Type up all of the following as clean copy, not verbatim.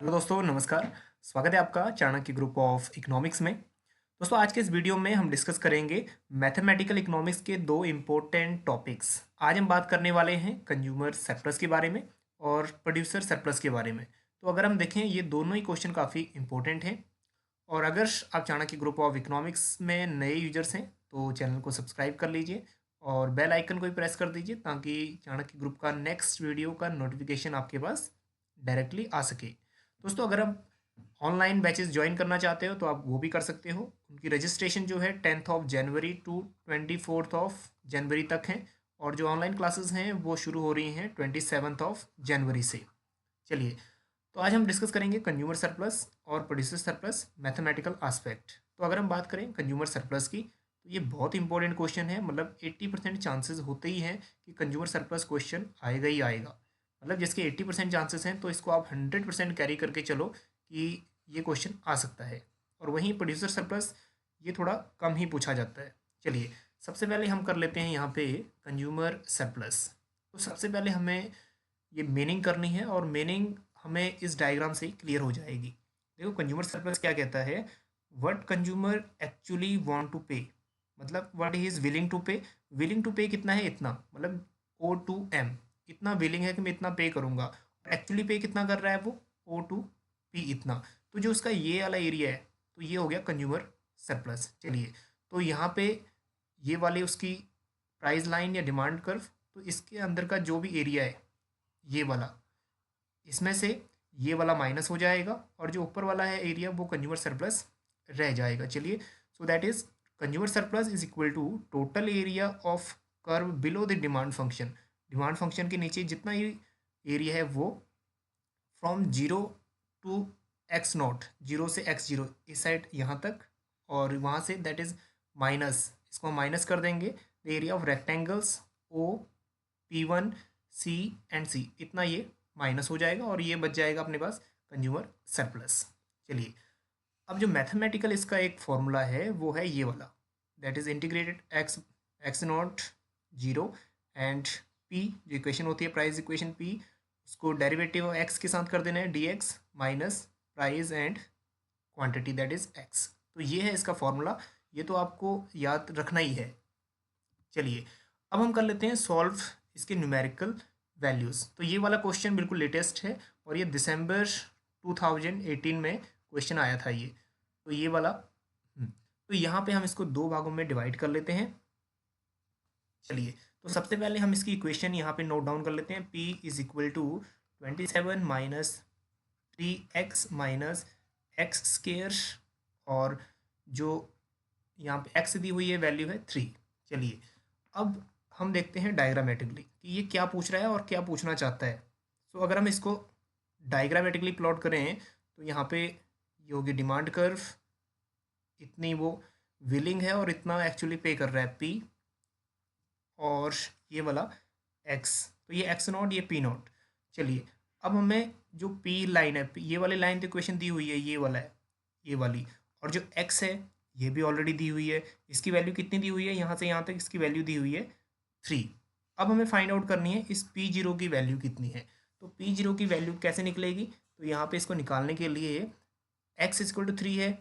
Hello दोस्तों, नमस्कार। स्वागत है आपका चाणक्य ग्रुप ऑफ इकोनॉमिक्स में। दोस्तों, आज के इस वीडियो में हम डिस्कस करेंगे मैथमेटिकल इकोनॉमिक्स के दो इम्पोर्टेंट टॉपिक्स। आज हम बात करने वाले हैं कंज्यूमर सरप्लस के बारे में और प्रोड्यूसर सरप्लस के बारे में। तो अगर हम देखें, ये दोनों ही क्वेश्चन काफ़ी इंपॉर्टेंट हैं। और अगर आप चाणक्य ग्रुप ऑफ इकोनॉमिक्स में नए यूजर्स हैं तो चैनल को सब्सक्राइब कर लीजिए और बेल आइकन को भी प्रेस कर दीजिए ताकि चाणक्य ग्रुप का नेक्स्ट वीडियो का नोटिफिकेशन आपके पास डायरेक्टली आ सके। दोस्तों, अगर आप ऑनलाइन बैचेस ज्वाइन करना चाहते हो तो आप वो भी कर सकते हो। उनकी रजिस्ट्रेशन जो है 10th ऑफ जनवरी टू 24th ऑफ जनवरी तक है और जो ऑनलाइन क्लासेस हैं वो शुरू हो रही हैं 27th ऑफ जनवरी से। चलिए, तो आज हम डिस्कस करेंगे कंज्यूमर सरप्लस और प्रोड्यूसर सरप्लस मैथमेटिकल आस्पेक्ट। तो अगर हम बात करें कंज्यूमर सरप्लस की तो ये बहुत इंपॉर्टेंट क्वेश्चन है। मतलब 80% चांसेस होते ही हैं कि कंज्यूमर सरप्लस क्वेश्चन आएगा ही आएगा। मतलब जिसके 80% चांसेस हैं तो इसको आप 100% कैरी करके चलो कि ये क्वेश्चन आ सकता है। और वहीं प्रोड्यूसर सरप्लस ये थोड़ा कम ही पूछा जाता है। चलिए, सबसे पहले हम कर लेते हैं यहाँ पे कंज्यूमर सरप्लस। तो सबसे पहले हमें ये मीनिंग करनी है और मीनिंग हमें इस डायग्राम से क्लियर हो जाएगी। देखो, कंज्यूमर सरप्लस क्या कहता है, what consumer actually want to pay, मतलब what he is willing to pay. Willing to pay कितना है, इतना, मतलब O टू M, इतना विलिंग है कि मैं इतना पे करूँगा। और एक्चुअली पे कितना कर रहा है वो, O टू P इतना। तो जो उसका ये वाला एरिया है तो ये हो गया कंज्यूमर सरप्लस। चलिए, तो यहाँ पे ये वाले उसकी प्राइस लाइन या डिमांड कर्व, तो इसके अंदर का जो भी एरिया है ये वाला, इसमें से ये वाला माइनस हो जाएगा और जो ऊपर वाला है एरिया वो कंज्यूमर सरप्लस रह जाएगा। चलिए, so that is consumer surplus is equal to total area of curve below the demand function. Demand function के नीचे जितना ही एरिया है वो from zero to x0, zero से x0 इस साइड यहाँ तक, और वहाँ से दैट इज माइनस, इसको हम माइनस कर देंगे the area of rectangles O P1 C and C, इतना ये माइनस हो जाएगा और ये बच जाएगा अपने पास कंज्यूमर सरप्लस। चलिए, अब जो मैथमेटिकल इसका एक फॉर्मूला है वो है ये वाला, that is integrated x0 zero and p, जो इक्वेशन होती है प्राइस इक्वेशन p, उसको डेरिवेटिव x के साथ कर देना है dx minus price and quantity that is x। तो ये है इसका फॉर्मूला, ये तो आपको याद रखना ही है। चलिए, अब हम कर लेते हैं सॉल्व इसके न्यूमेरिकल वैल्यूज़। तो ये वाला क्वेश्चन बिल्कुल लेटेस्ट है और ये दिसंबर 2018 में क्वेश्चन आया था ये। तो ये वाला तो यहाँ पे हम इसको दो भागों में डिवाइड कर लेते हैं। चलिए, तो सबसे पहले हम इसकी इक्वेशन यहाँ पे नोट डाउन कर लेते हैं। p is equal to 27 minus 3x minus x square, और जो यहाँ पे x दी हुई है वैल्यू है 3। चलिए, अब हम देखते हैं डायग्रामेटिकली कि ये क्या पूछ रहा है और क्या पूछना चाहता है। तो अगर हम इसको डायग्रामेटिकली प्लॉट करें तो यहाँ पे ये होगी डिमांड कर्व, इतनी वो विलिंग है और इतना एक्चुअली पे कर रहा है P, और ये वाला x, तो ये x0 ये P0। चलिए, अब हमें जो P लाइन है, ये वाली लाइन तो इक्वेशन दी हुई है, ये वाला है ये वाली, और जो x है ये भी ऑलरेडी दी हुई है। इसकी वैल्यू कितनी दी हुई है, यहाँ से यहाँ तक इसकी वैल्यू दी हुई है 3। अब हमें फाइंड आउट करनी है इस P0 की वैल्यू कितनी है। तो P0 की वैल्यू कैसे निकलेगी, तो यहाँ पे इसको निकालने के लिए x इक्वल टू 3 है,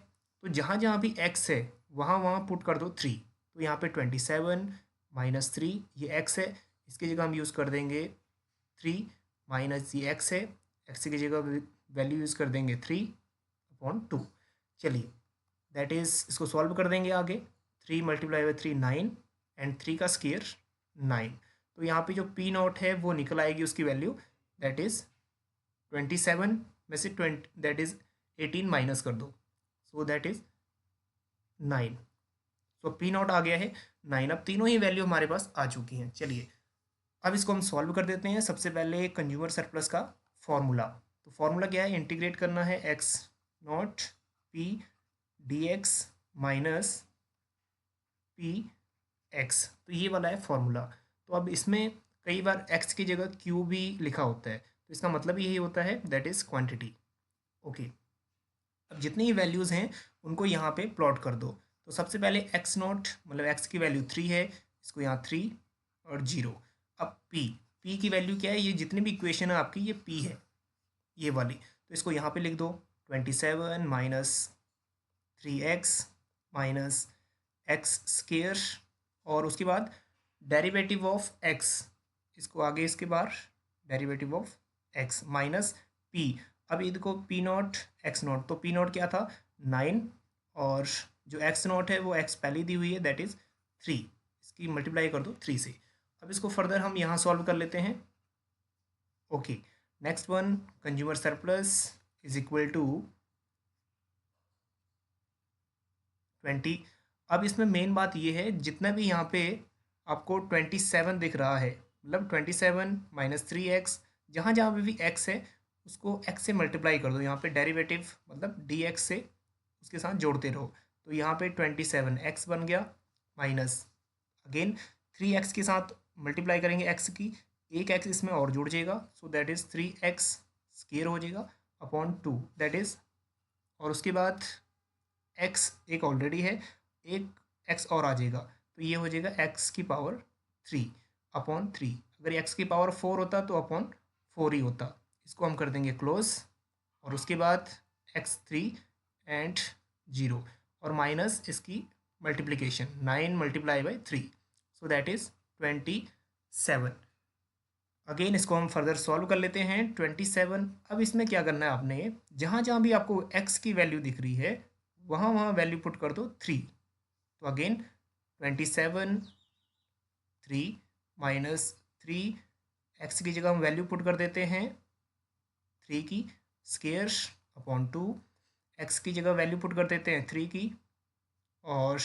तो जहाँ जहाँ भी x है वहाँ वहाँ पुट कर दो 3। तो यहाँ पे 27 माइनस 3 ये x है, इसकी जगह हम यूज़ कर देंगे 3 माइनस ये x है, x की जगह वैल्यू यूज़ कर देंगे 3/2। चलिए, दैट इज़ इसको सॉल्व कर देंगे आगे। 3 मल्टीप्लाई बाई 3 9 एंड 3 का स्केयर 9। तो यहाँ पे जो P0 है वो निकल आएगी उसकी वैल्यू, दैट इज़ 27 में से 20 दैट इज़ 18 माइनस कर दो, सो दैट इज़ 9। तो P0 आ गया है 9। अब तीनों ही वैल्यू हमारे पास आ चुकी हैं। चलिए, अब इसको हम सॉल्व कर देते हैं। सबसे पहले कंज्यूमर सरप्लस का फॉर्मूला, तो फॉर्मूला क्या है, इंटीग्रेट करना है x0 p dx minus p x, तो ये वाला है फॉर्मूला। तो अब इसमें कई बार x की जगह q भी लिखा होता है, तो इसका मतलब यही होता है दैट इज़ क्वांटिटी। ओके, अब जितनी ही वैल्यूज़ हैं उनको यहाँ पे प्लॉट कर दो। तो सबसे पहले x0 मतलब x की वैल्यू 3 है, इसको यहाँ 3 और 0। अब p की वैल्यू क्या है, ये जितनी भी इक्वेशन है आपकी ये p है ये वाली, तो तो इसको यहाँ पे लिख दो 27 minus 3x minus x square, और उसके बाद डेरिवेटिव ऑफ x, इसको आगे इसके बाहर derivative of x minus p। अब ये देखो पी नॉट एक्स नॉट, तो पी नॉट क्या था 9, और जो एक्स नॉट है वो x पहले दी हुई है दैट इज़ 3, इसकी मल्टीप्लाई कर दो 3 से। अब इसको फर्दर हम यहाँ सॉल्व कर लेते हैं। Okay, next one consumer surplus is equal to 20। अब इसमें मेन बात ये है जितना भी यहाँ पे आपको 27 दिख रहा है, मतलब 27 माइनस 3x, जहाँ जहाँ पे भी x है उसको x से मल्टीप्लाई कर दो, यहाँ पे डेरिवेटिव मतलब dx से उसके साथ जोड़ते रहो। तो यहाँ पे 27x बन गया माइनस अगेन 3x के साथ मल्टीप्लाई करेंगे x की, एक x इसमें और जुड़ जाएगा, सो दैट इज़ 3x स्क्वायर हो जाएगा अपॉन 2 दैट इज़, और उसके बाद x एक ऑलरेडी है, एक x और आ जाएगा, तो ये हो जाएगा x की पावर 3 अपॉन 3। अगर x की पावर 4 होता तो अपॉन 4 ही होता। इसको हम कर देंगे क्लोज, और उसके बाद x3 एंड 0, और माइनस इसकी multiplication 9 multiply by 3, so that is 27। Again इसको हम फर्दर सॉल्व कर लेते हैं 27। अब इसमें क्या करना है आपने, जहाँ जहाँ भी आपको x की वैल्यू दिख रही है वहाँ वहाँ वैल्यू पुट कर दो 3। तो अगेन 27 3 माइनस 3, एक्स की जगह हम वैल्यू पुट कर देते हैं 3 की स्क्वायर अपॉन 2, एक्स की जगह वैल्यू पुट कर देते हैं 3 की और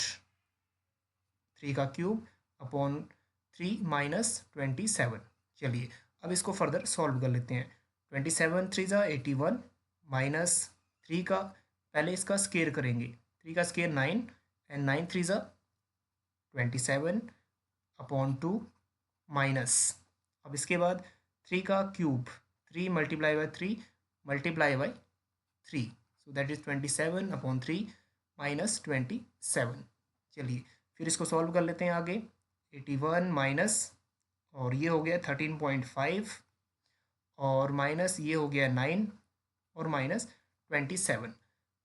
3 का क्यूब अपॉन 3 माइनस 27। चलिए अब इसको फर्दर सॉल्व कर लेते हैं। 27 3 ज़ा 81 माइनस 3 का, पहले इसका स्केयर करेंगे, 3 का स्केयर 9 एंड 9 3 ज़ा 27 अपॉन 2 माइनस, अब इसके बाद 3 का cube 3 multiply by 3 multiply by 3, so that is 27 upon 3 minus 27। चलिए फिर इसको सॉल्व कर लेते हैं आगे। 81 माइनस, और ये हो गया 13.5, और माइनस ये हो गया 9, और माइनस 27।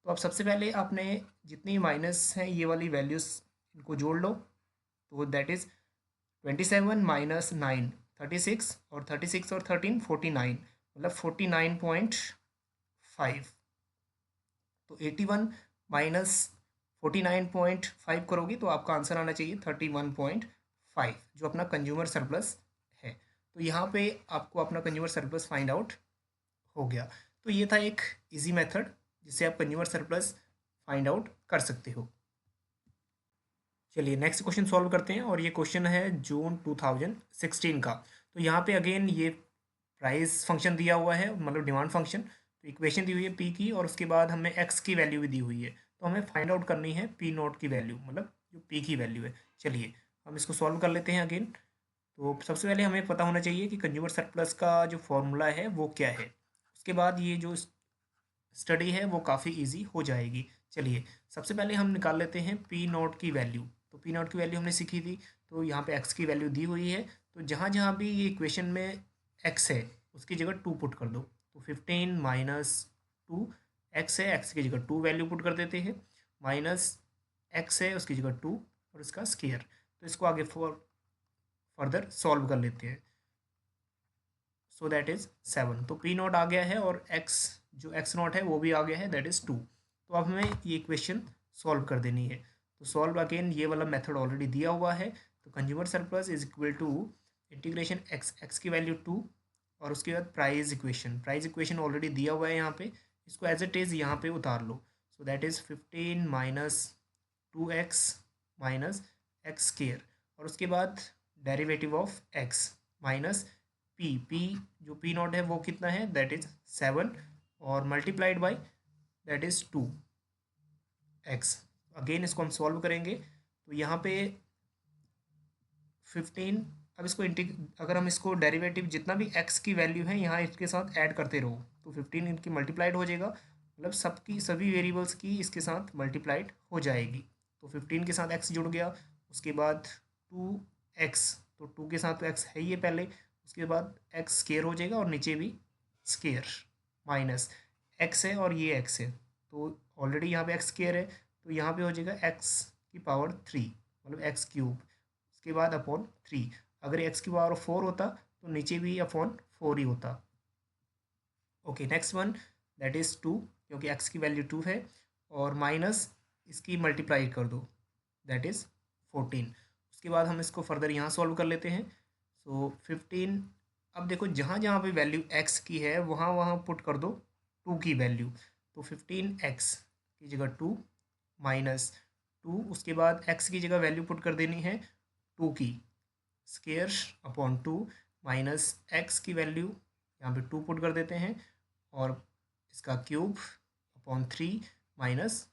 तो अब सबसे पहले आपने जितनी माइनस हैं ये वाली वैल्यूज़ इनको जोड़ लो, तो दैट इज़ 27 माइनस 9 36, और 36 और 13 49, मतलब 49.5। तो 81 माइनस 49.5 करोगे तो आपका आंसर आना चाहिए 31.5, जो अपना कंज्यूमर सरप्लस है। तो यहाँ पे आपको अपना कंज्यूमर सरप्लस फाइंड आउट हो गया। तो ये था एक इजी मेथड जिससे आप कंज्यूमर सरप्लस फाइंड आउट कर सकते हो। चलिए नेक्स्ट क्वेश्चन सॉल्व करते हैं, और ये क्वेश्चन है जून 2016 का। तो यहाँ पे अगेन ये प्राइस फंक्शन दिया हुआ है, मतलब डिमांड फंक्शन। तो इक्वेशन दी हुई है पी की, और उसके बाद हमें एक्स की वैल्यू भी दी हुई है, तो हमें फाइंड आउट करनी है पी नोट की वैल्यू, मतलब जो पी की वैल्यू है। चलिए हम इसको सॉल्व कर लेते हैं अगेन। तो सबसे पहले हमें पता होना चाहिए कि कंज्यूमर सरप्लस का जो फॉर्मूला है वो क्या है, उसके बाद ये जो स्टडी है वो काफ़ी इजी हो जाएगी। चलिए सबसे पहले हम निकाल लेते हैं पी नोट की वैल्यू। तो पी नोट की वैल्यू हमने सीखी थी, तो यहाँ पे एक्स की वैल्यू दी हुई है, तो जहाँ जहाँ भी ये इक्वेशन में एक्स है उसकी जगह 2 पुट कर दो। तो 15 माइनस 2, एक्स है एक्स की जगह 2 वैल्यू पुट कर देते हैं, माइनस एक्स है उसकी जगह 2 और इसका स्केयर। तो इसको आगे फर्दर सॉल्व कर लेते हैं, सो दैट इज़ 7। तो पी नॉट आ गया है और एक्स जो एक्स नॉट है वो भी आ गया है दैट इज़ 2। तो अब हमें ये इक्वेशन सॉल्व कर देनी है। तो सॉल्व अगेन ये वाला मेथड ऑलरेडी दिया हुआ है। तो consumer surplus is equal to integration x, x की वैल्यू 2, और उसके बाद प्राइस इक्वेशन ऑलरेडी दिया हुआ है यहाँ पे, इसको एज इट इज़ यहाँ पे उतार लो। So that is 15 minus 2x minus x square, और उसके बाद derivative of x minus P जो पी नॉट है वो कितना है दैट इज 7, और multiplied by that is 2x। Again इसको हम सॉल्व करेंगे, तो यहाँ पे 15, अब इसको अगर हम इसको डेरिवेटिव जितना भी x की वैल्यू है यहाँ इसके साथ ऐड करते रहो, तो 15 इनकी मल्टीप्लाइड हो जाएगा, मतलब सबकी सभी वेरिएबल्स की इसके साथ मल्टीप्लाइड हो जाएगी। तो 15 के साथ x जुड़ गया, उसके बाद 2x, तो 2 के साथ तो x है ही है पहले, उसके बाद x स्केयर हो जाएगा और नीचे भी स्केयर, माइनस एक्स है और ये एक्स है, तो ऑलरेडी यहाँ पे एक्स स्क्वायर है, तो यहाँ पे हो जाएगा एक्स की पावर 3, मतलब एक्स क्यूब, उसके बाद अपॉन 3। अगर एक्स की पावर 4 होता तो नीचे भी अपॉन 4 ही होता। Okay, next one that is 2, क्योंकि एक्स की वैल्यू 2 है, और माइनस इसकी मल्टीप्लाई कर दो, दैट इज़ 14। उसके बाद हम इसको फर्दर यहाँ सॉल्व कर लेते हैं। सो 15, अब देखो जहाँ जहाँ पे वैल्यू एक्स की है वहाँ वहाँ पुट कर दो 2 की वैल्यू, तो 15x की जगह 2 माइनस 2, उसके बाद x की जगह वैल्यू पुट कर देनी है 2 की स्क्वायर अपॉन 2 माइनस x की वैल्यू यहाँ पे 2 पुट कर देते हैं, और इसका क्यूब अपॉन 3 माइनस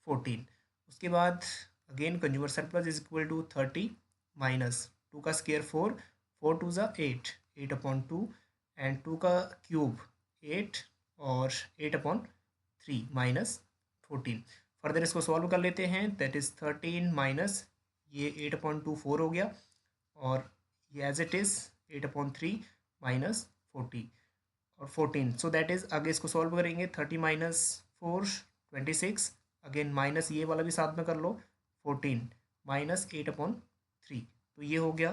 14। उसके बाद again consumer surplus is equal to 30 minus 2 का स्क्वायर 4, 4 टू ज़ा 8, 8 अपॉन 2, एंड 2 का क्यूब 8 और 8 अपॉन 3 माइनस 14। फर्दर इसको सॉल्व कर लेते हैं, दैट इज़ 13 माइनस ये 8 अपॉन 2 4 हो गया, और ये as it is 8 upon 3 minus 40 और 14। सो दैट इज़ आगे इसको सॉल्व करेंगे, 30 माइनस 4 26, अगेन माइनस ये वाला भी साथ में कर लो, 14 माइनस 8 अपॉन 3, तो ये हो गया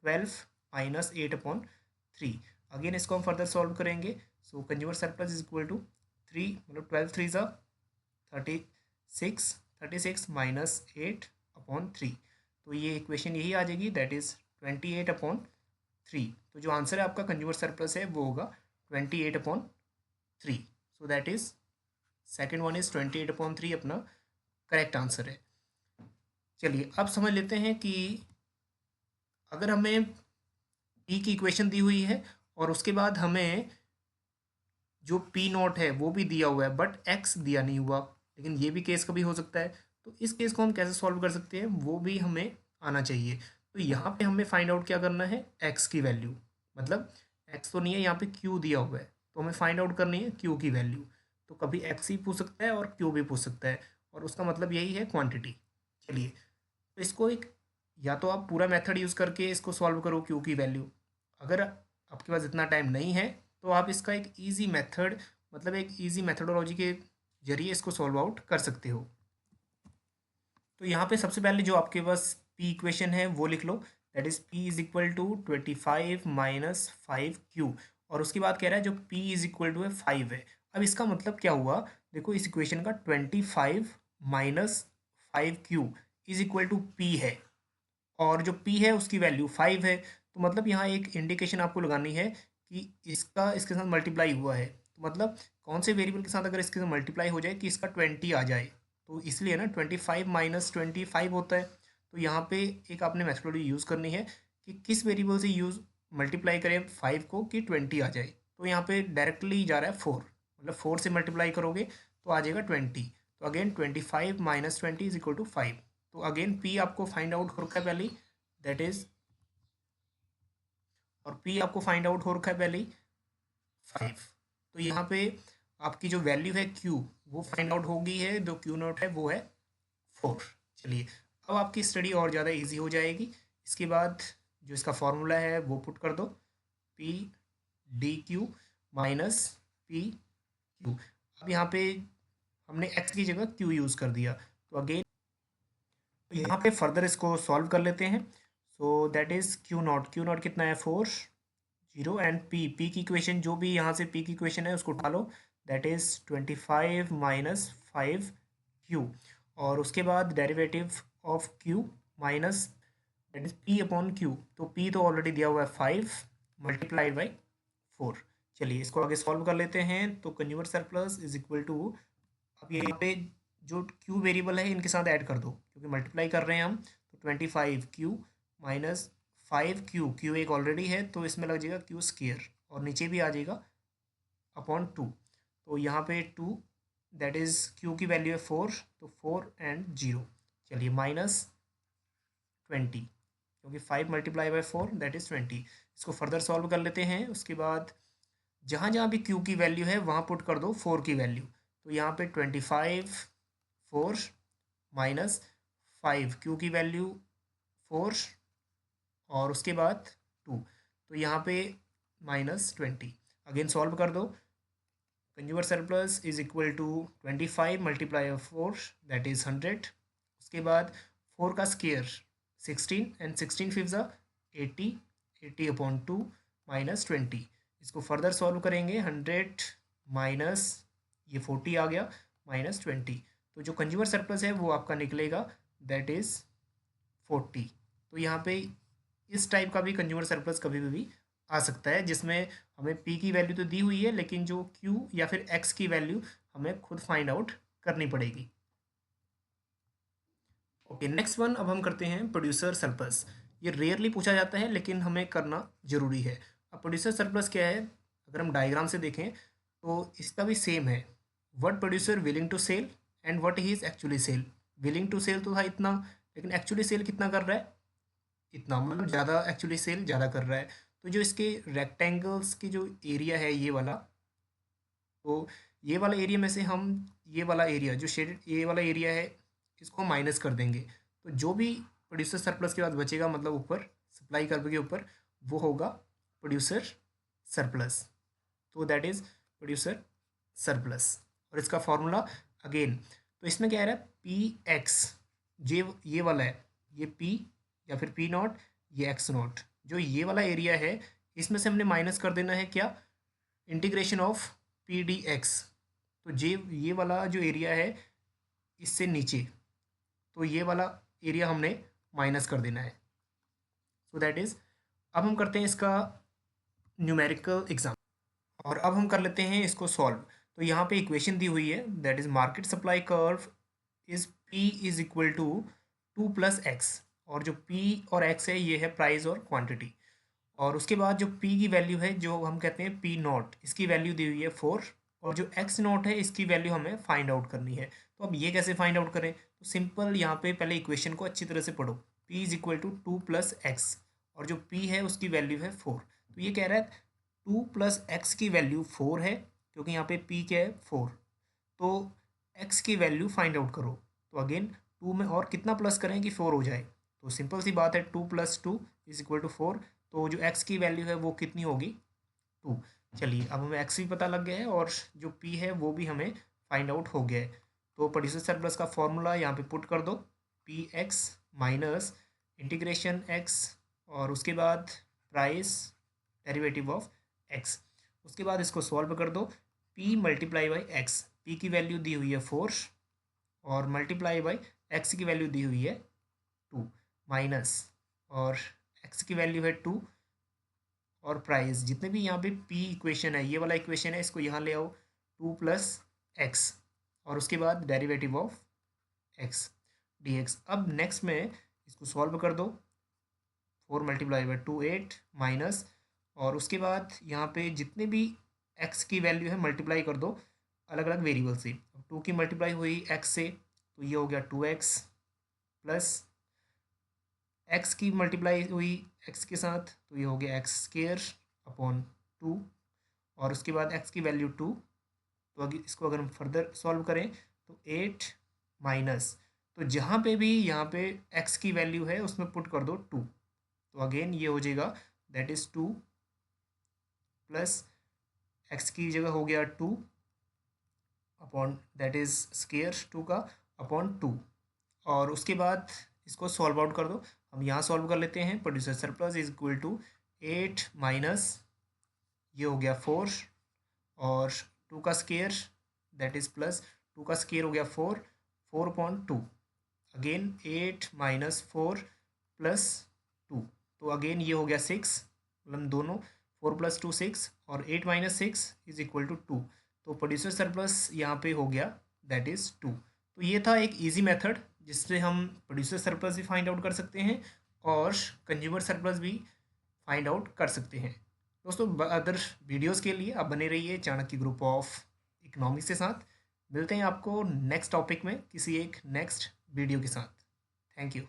12 माइनस 8 अपॉन 3। अगेन इसको हम फर्दर सॉल्व करेंगे, so consumer surplus is equal to 3, मतलब 12 3 ज़ा 36, 36 माइनस 8 अपॉन 3, तो ये इक्वेशन यही आ जाएगी, दैट इज़ 28 अपॉन 3। तो जो आंसर है आपका कंज्यूमर सरप्लस है वो होगा 28 upon 3। So that is second one is 28 upon 3 अपना करेक्ट आंसर है। चलिए अब समझ लेते हैं कि अगर हमें पी की इक्वेशन दी हुई है और उसके बाद हमें जो पी नॉट है वो भी दिया हुआ है बट एक्स दिया नहीं हुआ, लेकिन ये भी केस कभी हो सकता है, तो इस केस को हम कैसे सॉल्व कर सकते हैं वो भी हमें आना चाहिए। तो यहाँ पे हमें फाइंड आउट क्या करना है, एक्स की वैल्यू, मतलब एक्स तो नहीं है यहाँ पे, क्यू दिया हुआ है, तो हमें फाइंड आउट करनी है क्यू की वैल्यू। तो कभी एक्स ही पूछ सकता है और क्यू भी पूछ सकता है, और उसका मतलब यही है क्वांटिटी। चलिए, तो इसको एक, या तो आप पूरा मेथड यूज़ करके इसको सॉल्व करो क्यू की वैल्यू, अगर आपके पास इतना टाइम नहीं है तो आप इसका एक इजी मेथड, मतलब एक इजी मेथडोलॉजी के जरिए इसको सॉल्व आउट कर सकते हो। तो यहाँ पे सबसे पहले जो आपके पास पी इक्वेशन है वो लिख लो, that is P is equal to 25 minus 5 Q, और उसके बाद कह रहा है जो पी इज इक्वल टू है 5 है। अब इसका मतलब क्या हुआ, देखो इस इक्वेशन का 25 minus 5 Q is equal to P है, और जो पी है उसकी वैल्यू 5 है, तो मतलब यहाँ एक इंडिकेशन आपको लगानी है कि इसका इसके साथ मल्टीप्लाई हुआ है, तो मतलब कौन से वेरिएबल के साथ अगर इसके साथ मल्टीप्लाई हो जाए कि इसका 20 आ जाए, तो इसलिए ना 25 माइनस 25 होता है। तो यहाँ पे एक आपने मेथोडोलॉजी यूज़ करनी है कि किस वेरिएबल से यूज़ मल्टीप्लाई करें 5 को कि 20 आ जाए, तो यहाँ पे डायरेक्टली जा रहा है 4, मतलब 4 से मल्टीप्लाई करोगे तो आ जाएगा 20, तो again 25 minus 20 is equal to 5। तो अगेन पी आपको फाइंड आउट हो रखा है पहले, दैट इज, और पी आपको फाइंड आउट हो रखा है पहले 5। तो यहाँ पे आपकी जो वैल्यू है क्यू वो फाइंड आउट हो गई है, जो क्यू नोट है वो है 4। चलिए, अब आपकी स्टडी और ज़्यादा इजी हो जाएगी। इसके बाद जो इसका फॉर्मूला है वो पुट कर दो, P D Q minus P Q. अब यहाँ पे हमने एक्स की जगह क्यू यूज़ कर दिया, तो अगेन तो यहाँ पे फर्दर इसको सॉल्व कर लेते हैं। सो दैट इज़ क्यू नॉट कितना है 4 0, एंड पी की इक्वेशन जो भी यहाँ से पी की इक्वेशन है उसको उठा लो, दैट इज़ 25 माइनस 5 क्यू, और उसके बाद derivative of Q minus that is P upon Q, तो पी तो ऑलरेडी दिया हुआ है 5 मल्टीप्लाइड बाई 4। चलिए इसको आगे सॉल्व कर लेते हैं, तो consumer surplus is equal to, अब यहाँ पे जो क्यू वेरिएबल है इनके साथ ऐड कर दो क्योंकि मल्टीप्लाई कर रहे हैं हम, तो 25 क्यू माइनस 5 क्यू, क्यू एक ऑलरेडी है तो इसमें लग जाएगा क्यू स्क्वेयर, और नीचे भी आ जाएगा अपॉन 2, तो यहाँ पे 2 दैट इज़ क्यू की वैल्यू है 4, तो 4 एंड 0, चलिए माइनस 20, क्योंकि 5 मल्टीप्लाई बाई 4 दैट इज़ 20। इसको फर्दर सॉल्व कर लेते हैं, उसके बाद जहाँ जहाँ भी क्यू की वैल्यू है वहाँ पुट कर दो 4 की वैल्यू, तो यहाँ पे 25 4 माइनस 5 क्यू की वैल्यू 4, और उसके बाद 2, तो यहाँ पे माइनस 20, अगेन सॉल्व कर दो, consumer surplus is equal to 25 multiply of 4 that is 100। उसके बाद 4 का स्केयर 16 एंड 16 फिफ्थ ज़ा 80, 80 अपॉन 2 माइनस 20। इसको फर्दर सॉल्व करेंगे 100 माइनस ये 40 आ गया माइनस 20, तो जो कंज्यूमर सरप्लस है वो आपका निकलेगा दैट इज़ 40। तो यहाँ पे इस टाइप का भी कंज्यूमर सरप्लस कभी भी आ सकता है जिसमें हमें पी की वैल्यू तो दी हुई है लेकिन जो क्यू या फिर एक्स की वैल्यू हमें खुद फाइंड आउट करनी पड़ेगी। ओके, नेक्स्ट वन अब हम करते हैं प्रोड्यूसर सरप्लस। ये रेयरली पूछा जाता है लेकिन हमें करना ज़रूरी है। अब प्रोड्यूसर सरप्लस क्या है, अगर हम डायग्राम से देखें तो इसका भी सेम है। What producer willing to sell and what he is actually sell. Willing to sell तो था इतना, लेकिन एक्चुअली सेल कितना कर रहा है, इतना, मतलब ज़्यादा एक्चुअली सेल ज़्यादा कर रहा है। तो जो इसके रेक्टेंगल्स की जो एरिया है ये वाला, तो ये वाला एरिया में से हम ये वाला एरिया जो शेडेड ये वाला एरिया है इसको माइनस कर देंगे, तो जो भी प्रोड्यूसर सरप्लस के बाद बचेगा मतलब ऊपर सप्लाई कर्व के ऊपर वो होगा प्रोड्यूसर सरप्लस। तो दैट इज़ प्रोड्यूसर सरप्लस। और इसका फॉर्मूला अगेन, तो इसमें क्या आ रहा है पी एक्स, ये वाला है ये पी या फिर पी नॉट ये एक्स नॉट, जो ये वाला एरिया है इसमें से हमने माइनस कर देना है क्या, integration of P D x. तो ये वाला जो एरिया है इससे नीचे, तो ये वाला एरिया हमने माइनस कर देना है। सो दैट इज़, अब हम करते हैं इसका न्यूमेरिकल एग्जाम और अब हम कर लेते हैं इसको सॉल्व। तो यहाँ पे इक्वेशन दी हुई है that is market supply curve is P is equal to 2 plus x, और जो पी और एक्स है ये है प्राइस और क्वांटिटी, और उसके बाद जो पी की वैल्यू है जो हम कहते हैं पी नॉट, इसकी वैल्यू दी हुई है 4, और जो एक्स नॉट है इसकी वैल्यू हमें फाइंड आउट करनी है। तो अब ये कैसे फाइंड आउट करें, तो सिंपल यहाँ पे पहले इक्वेशन को अच्छी तरह से पढ़ो। P is equal to 2 plus x, और जो पी है उसकी वैल्यू है 4, तो ये कह रहा है 2 प्लस एक्स की वैल्यू 4 है क्योंकि यहाँ पे पी क्या है 4, तो एक्स की वैल्यू फाइंड आउट करो। तो अगेन 2 में और कितना प्लस करें कि 4 हो जाए, तो सिंपल सी बात है 2 प्लस 2 इज इक्वल टू 4, तो जो एक्स की वैल्यू है वो कितनी होगी 2। चलिए अब हमें एक्स भी पता लग गया है और जो पी है वो भी हमें फाइंड आउट हो गया है। तो प्रोड्यूसर सरप्लस का फॉर्मूला यहाँ पे पुट कर दो, P x minus integration x और उसके बाद प्राइस डेरिवेटिव ऑफ एक्स, उसके बाद इसको सॉल्व कर दो। P multiply by x, P की वैल्यू दी हुई है 4 और मल्टीप्लाई बाई एक्स की वैल्यू दी हुई है 2 माइनस, और एक्स की वैल्यू है 2 और प्राइस, जितने भी यहाँ पे पी इक्वेशन है ये वाला इक्वेशन है इसको यहाँ ले आओ 2 प्लस एक्स और उसके बाद derivative of x D x. अब नेक्स्ट में इसको सॉल्व कर दो, 4 मल्टीप्लाई बाई 2 8 माइनस, और उसके बाद यहाँ पे जितने भी एक्स की वैल्यू है मल्टीप्लाई कर दो अलग अलग वेरिएबल से। अब 2 की मल्टीप्लाई हुई एक्स से तो ये हो गया 2x प्लस एक्स की मल्टीप्लाई हुई एक्स के साथ तो ये हो गया एक्स स्केयर अपॉन 2, और उसके बाद एक्स की वैल्यू 2, तो अगर इसको अगर हम फर्दर सॉल्व करें तो 8 माइनस, तो जहाँ पे भी यहाँ पे एक्स की वैल्यू है उसमें पुट कर दो 2, तो अगेन ये हो जाएगा दैट इज़ 2 प्लस एक्स की जगह हो गया 2 अपॉन दैट इज़ स्केयर 2 का अपॉन 2, और उसके बाद इसको सॉल्व आउट कर दो। हम यहाँ सॉल्व कर लेते हैं, producer surplus is equal to 8 minus ये हो गया 4 और 2 का स्केयर दैट इज़ प्लस 2 का स्केयर हो गया 4, 4 अपॉन 2, अगेन 8 माइनस 4 प्लस 2, तो अगेन ये हो गया 6, मतलब दोनों 4 प्लस 2 6 और 8 माइनस 6 इज इक्वल टू 2, तो प्रोड्यूसर सरप्लस यहाँ पे हो गया दैट इज़ 2। तो ये था एक इजी मेथड जिससे हम प्रोड्यूसर सरप्लस भी फाइंड आउट कर सकते हैं और कंज्यूमर सरप्लस भी फाइंड आउट कर सकते हैं। दोस्तों अदर वीडियोस के लिए आप बने रहिए चाणक्य ग्रुप ऑफ इकोनॉमिक्स के साथ। मिलते हैं आपको नेक्स्ट टॉपिक में किसी एक नेक्स्ट वीडियो के साथ। Thank you.